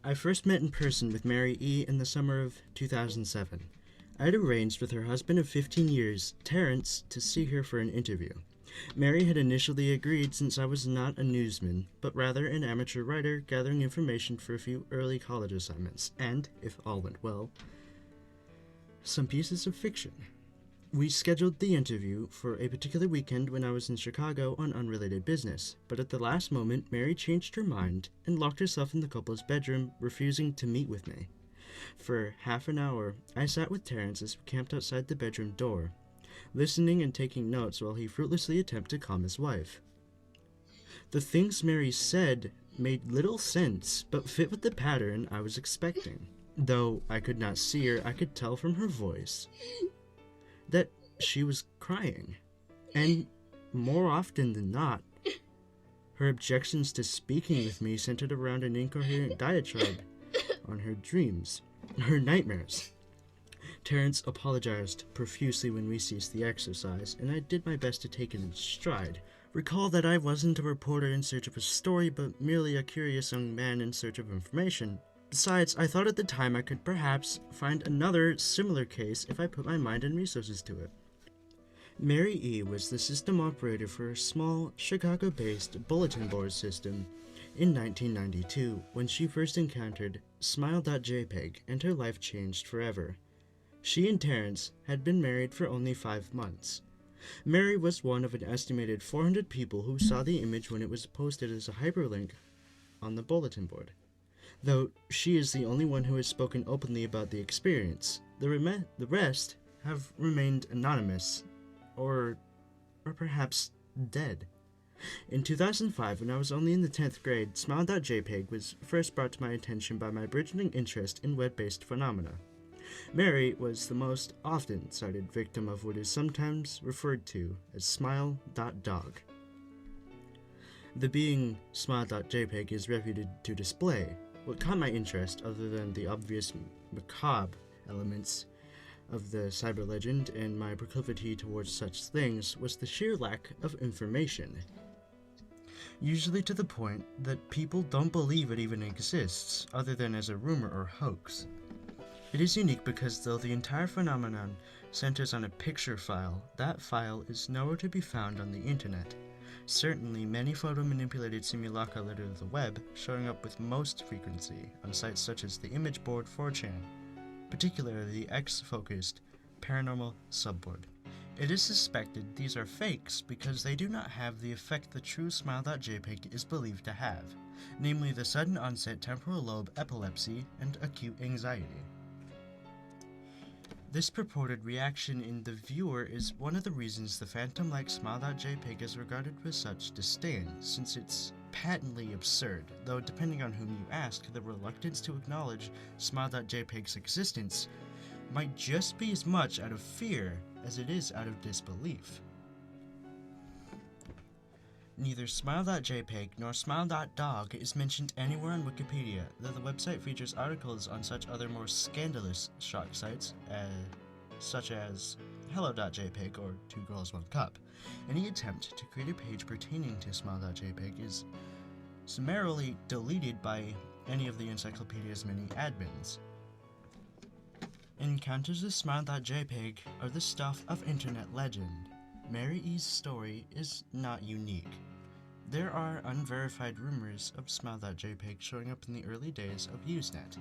I first met in person with Mary E. in the summer of 2007. I had arranged with her husband of 15 years, Terrence, to see her for an interview. Mary had initially agreed since I was not a newsman, but rather an amateur writer gathering information for a few early college assignments, and, if all went well, some pieces of fiction. We scheduled the interview for a particular weekend when I was in Chicago on unrelated business, but at the last moment, Mary changed her mind and locked herself in the couple's bedroom, refusing to meet with me. For half an hour, I sat with Terrence as we camped outside the bedroom door, listening and taking notes while he fruitlessly attempted to calm his wife. The things Mary said made little sense, but fit with the pattern I was expecting. Though I could not see her, I could tell from her voice that she was crying, and more often than not, her objections to speaking with me centered around an incoherent diatribe on her dreams, her nightmares. Terrence apologized profusely when we ceased the exercise, and I did my best to take it in stride. Recall that I wasn't a reporter in search of a story, but merely a curious young man in search of information. Besides, I thought at the time I could perhaps find another similar case if I put my mind and resources to it. Mary E. was the system operator for a small, Chicago-based bulletin board system in 1992 when she first encountered Smile.jpg, and her life changed forever. She and Terrence had been married for only 5 months. Mary was one of an estimated 400 people who saw the image when it was posted as a hyperlink on the bulletin board. Though she is the only one who has spoken openly about the experience, the rest have remained anonymous, or perhaps dead. In 2005, when I was only in the 10th grade, Smile.jpg was first brought to my attention by my burgeoning interest in web-based phenomena. Mary was the most often cited victim of what is sometimes referred to as smile.dog. The being Smile.jpg is reputed to display. What caught my interest, other than the obvious macabre elements of the cyber legend and my proclivity towards such things, was the sheer lack of information. Usually to the point that people don't believe it even exists, other than as a rumor or hoax. It is unique because though the entire phenomenon centers on a picture file, that file is nowhere to be found on the internet. Certainly, many photo-manipulated simulacra litter the web, showing up with most frequency on sites such as the image board 4chan, particularly the X-focused paranormal subboard. It is suspected these are fakes because they do not have the effect the true Smile.jpg is believed to have, namely the sudden onset temporal lobe epilepsy and acute anxiety. This purported reaction in the viewer is one of the reasons the phantom-like Smile.jpg is regarded with such disdain, since it's patently absurd, though depending on whom you ask, the reluctance to acknowledge Smile.jpg's existence might just be as much out of fear as it is out of disbelief. Neither Smile.jpg nor Smile.dog is mentioned anywhere on Wikipedia, though the website features articles on such other more scandalous shock sites, such as Hello.jpg or Two Girls One Cup. Any attempt to create a page pertaining to Smile.jpg is summarily deleted by any of the encyclopedia's many admins. Encounters with Smile.jpg are the stuff of internet legend. Mary E.'s story is not unique. There are unverified rumors of Smile.jpg showing up in the early days of Usenet,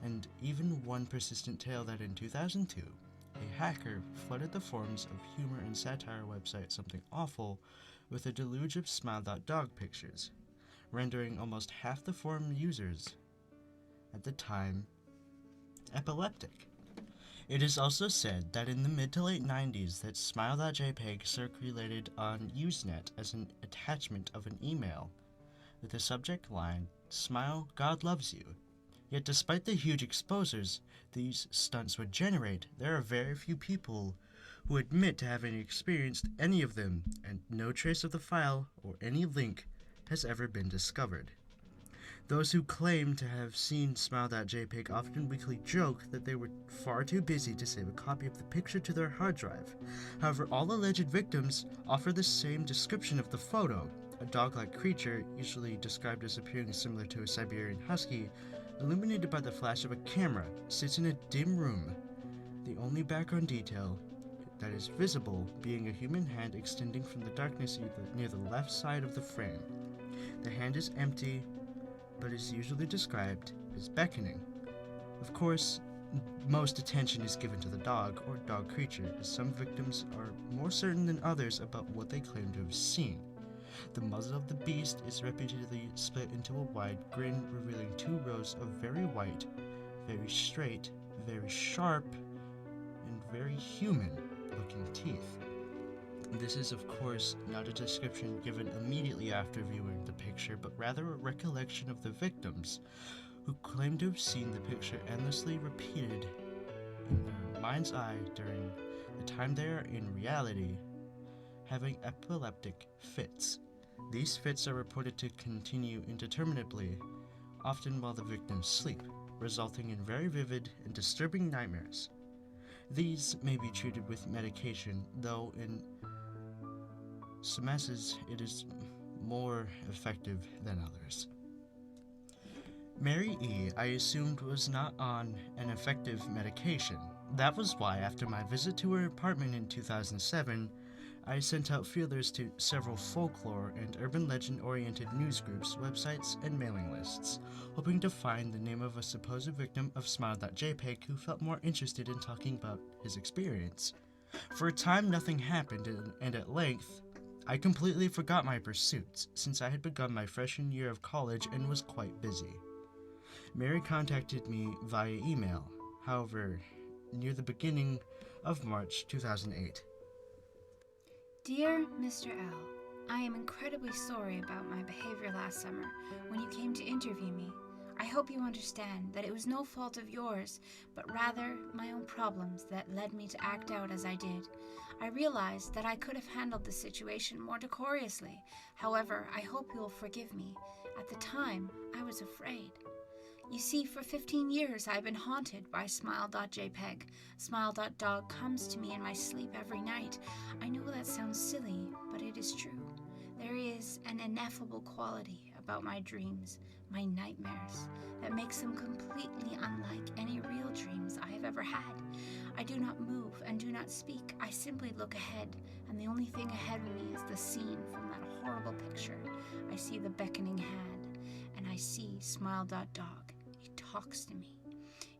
and even one persistent tale that in 2002, a hacker flooded the forums of humor and satire website Something Awful with a deluge of Smile.dog pictures, rendering almost half the forum users at the time epileptic. It is also said that in the mid to late 90s that Smile.jpg circulated on Usenet as an attachment of an email with the subject line, "Smile, God loves you." Yet despite the huge exposures these stunts would generate, there are very few people who admit to having experienced any of them, and no trace of the file or any link has ever been discovered. Those who claim to have seen Smile.jpg often weakly joke that they were far too busy to save a copy of the picture to their hard drive. However, all alleged victims offer the same description of the photo, A dog-like creature, usually described as appearing similar to a Siberian husky, illuminated by the flash of a camera, sits in a dim room. The only background detail that is visible being a human hand extending from the darkness near the left side of the frame. The hand is empty, but is usually described as beckoning. Of course, most attention is given to the dog or dog creature, as some victims are more certain than others about what they claim to have seen. The muzzle of the beast is reputedly split into a wide grin, revealing 2 rows of very white, very straight, very sharp, and very human-looking teeth. This is, of course, not a description given immediately after viewing the picture, but rather a recollection of the victims, who claim to have seen the picture endlessly repeated in their mind's eye during the time they are in reality having epileptic fits. These fits are reported to continue indeterminately, often while the victims sleep, resulting in very vivid and disturbing nightmares. These may be treated with medication, though in some cases it is more effective than others. Mary E., I assumed, was not on an effective medication. That was why, after my visit to her apartment in 2007, I sent out feelers to several folklore and urban legend-oriented news groups, websites, and mailing lists, hoping to find the name of a supposed victim of Smile.jpg who felt more interested in talking about his experience. For a time, nothing happened, and at length, I completely forgot my pursuits, since I had begun my freshman year of college and was quite busy. Mary contacted me via email, however, near the beginning of March 2008. Dear Mr. L., I am incredibly sorry about my behavior last summer when you came to interview me. I hope you understand that it was no fault of yours, but rather my own problems that led me to act out as I did. I realized that I could have handled the situation more decorously. However, I hope you will forgive me. At the time, I was afraid. You see, for 15 years I've been haunted by Smile.jpg. Smile.dog comes to me in my sleep every night. I know that sounds silly, but it is true. There is an ineffable quality about my dreams, my nightmares, that makes them completely unlike any real dreams I have ever had. I do not move and do not speak. I simply look ahead, and the only thing ahead of me is the scene from that horrible picture. I see the beckoning hand, and I see Smile.dog. It talks to me.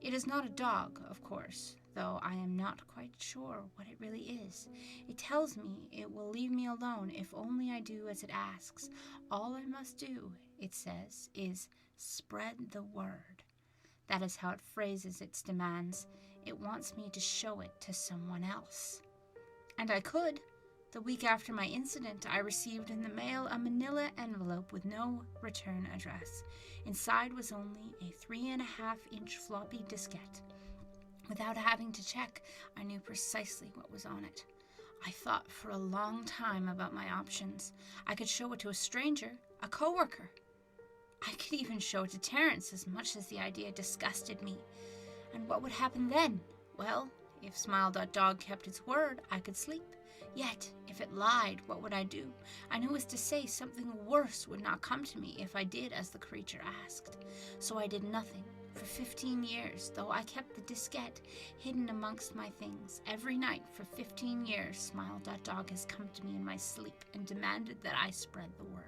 It is not a dog, of course, though I am not quite sure what it really is. It tells me it will leave me alone if only I do as it asks. All I must do, it says, is spread the word. That is how it phrases its demands. It wants me to show it to someone else. And I could. The week after my incident, I received in the mail a manila envelope with no return address. Inside was only a 3.5-inch floppy diskette. Without having to check, I knew precisely what was on it. I thought for a long time about my options. I could show it to a stranger, a coworker. I could even show it to Terrence, as much as the idea disgusted me. And what would happen then? Well, if Smile.dog kept its word, I could sleep. Yet, if it lied, what would I do? I knew as to say something worse would not come to me if I did as the creature asked. So I did nothing. For 15 years, though I kept the diskette hidden amongst my things. Every night for 15 years, Smile.dog has come to me in my sleep and demanded that I spread the word.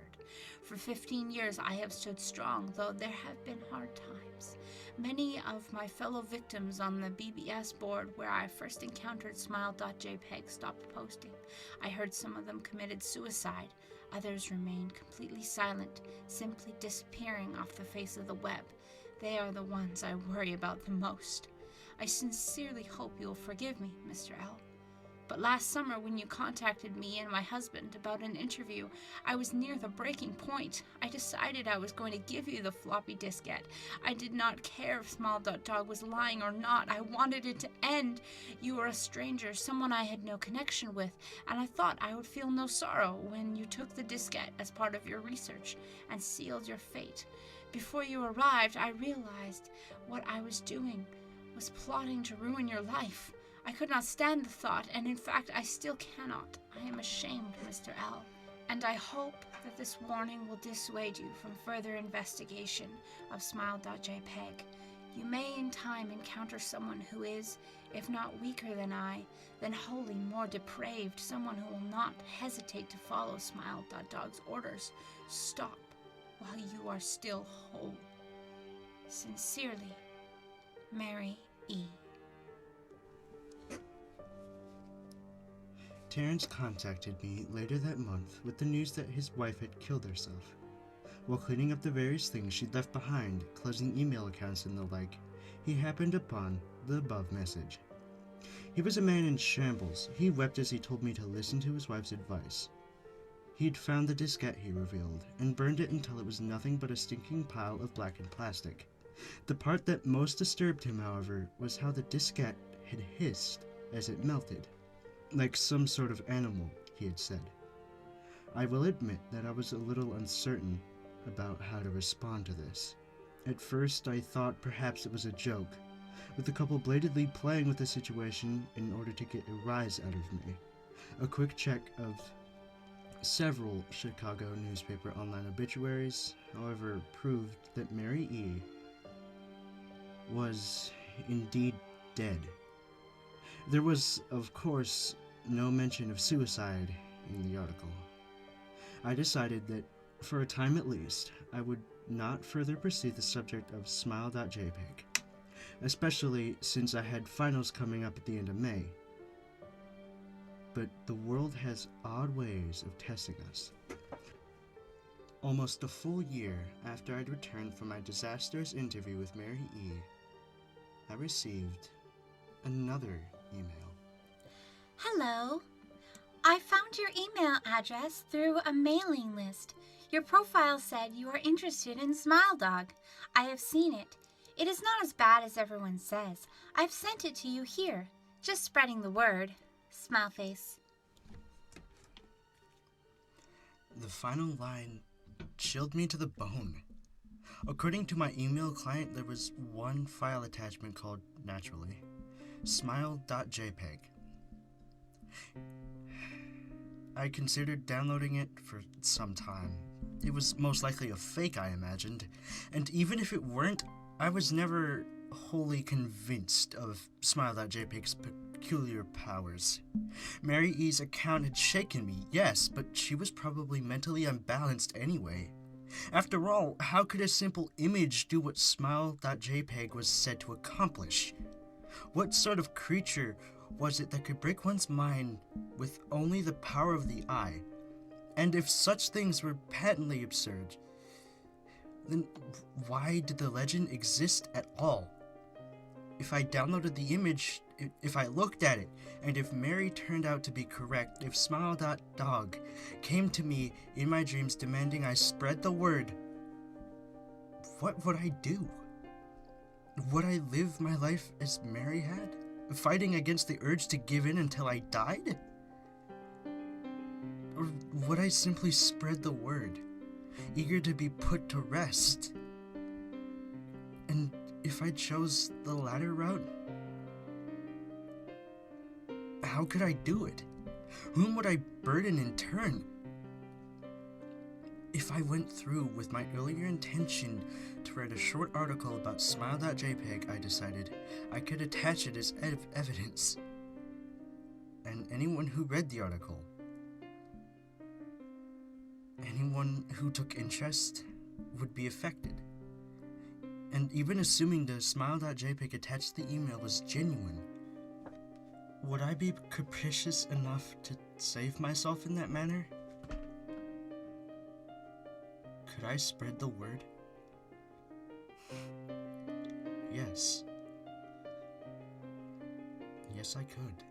For 15 years, I have stood strong, though there have been hard times. Many of my fellow victims on the BBS board where I first encountered Smile.jpg stopped posting. I heard some of them committed suicide. Others remained completely silent, simply disappearing off the face of the web. They are the ones I worry about the most. I sincerely hope you will forgive me, Mr. L. But last summer, when you contacted me and my husband about an interview, I was near the breaking point. I decided I was going to give you the floppy diskette. I did not care if Smile.dog was lying or not. I wanted it to end. You were a stranger, someone I had no connection with, and I thought I would feel no sorrow when you took the diskette as part of your research and sealed your fate. Before you arrived, I realized what I was doing was plotting to ruin your life. I could not stand the thought, and in fact, I still cannot. I am ashamed, Mr. L. and I hope that this warning will dissuade you from further investigation of smile.jpg. You may in time encounter someone who is, if not weaker than I, then wholly more depraved, someone who will not hesitate to follow smile.dog's orders. Stop while you are still whole. Sincerely, Mary E. Terrence contacted me later that month with the news that his wife had killed herself. While cleaning up the various things she'd left behind, closing email accounts and the like, he happened upon the above message. He was a man in shambles. He wept as he told me to listen to his wife's advice. He'd found the diskette, he revealed, and burned it until it was nothing but a stinking pile of blackened plastic. The part that most disturbed him, however, was how the diskette had hissed as it melted. Like some sort of animal, he had said. I will admit that I was a little uncertain about how to respond to this. At first, I thought perhaps it was a joke, with the couple blatantly playing with the situation in order to get a rise out of me. A quick check of several Chicago newspaper online obituaries, however, proved that Mary E. was indeed dead. There was, of course, no mention of suicide in the article. I decided that, for a time at least, I would not further pursue the subject of smile.jpg, especially since I had finals coming up at the end of May. But the world has odd ways of testing us. Almost a full year after I'd returned from my disastrous interview with Mary E., I received another email. Hello. I found your email address through a mailing list. Your profile said you are interested in Smile Dog. I have seen it. It is not as bad as everyone says. I've sent it to you here. Just spreading the word. Smile face. The final line chilled me to the bone. According to my email client, there was one file attachment called, naturally, smile.jpg. I considered downloading it for some time. It was most likely a fake, I imagined, and even if it weren't, I was never wholly convinced of smile.jpg's peculiar powers. Mary E.'s account had shaken me, yes, but she was probably mentally unbalanced anyway. After all, how could a simple image do what smile.jpg was said to accomplish? What sort of creature was it that could break one's mind with only the power of the eye? And if such things were patently absurd, then why did the legend exist at all? If I downloaded the image, if I looked at it, and if Mary turned out to be correct, if smile.dog came to me in my dreams demanding I spread the word, what would I do? Would I live my life as Mary had, fighting against the urge to give in until I died? Or would I simply spread the word, eager to be put to rest? And if I chose the latter route, how could I do it? Whom would I burden in turn? If I went through with my earlier intention to write a short article about smile.jpg, I decided I could attach it as evidence. And anyone who read the article, anyone who took interest, would be affected. And even assuming the smile.jpg attached to the email was genuine, would I be capricious enough to save myself in that manner? Could I spread the word? Yes. Yes, I could.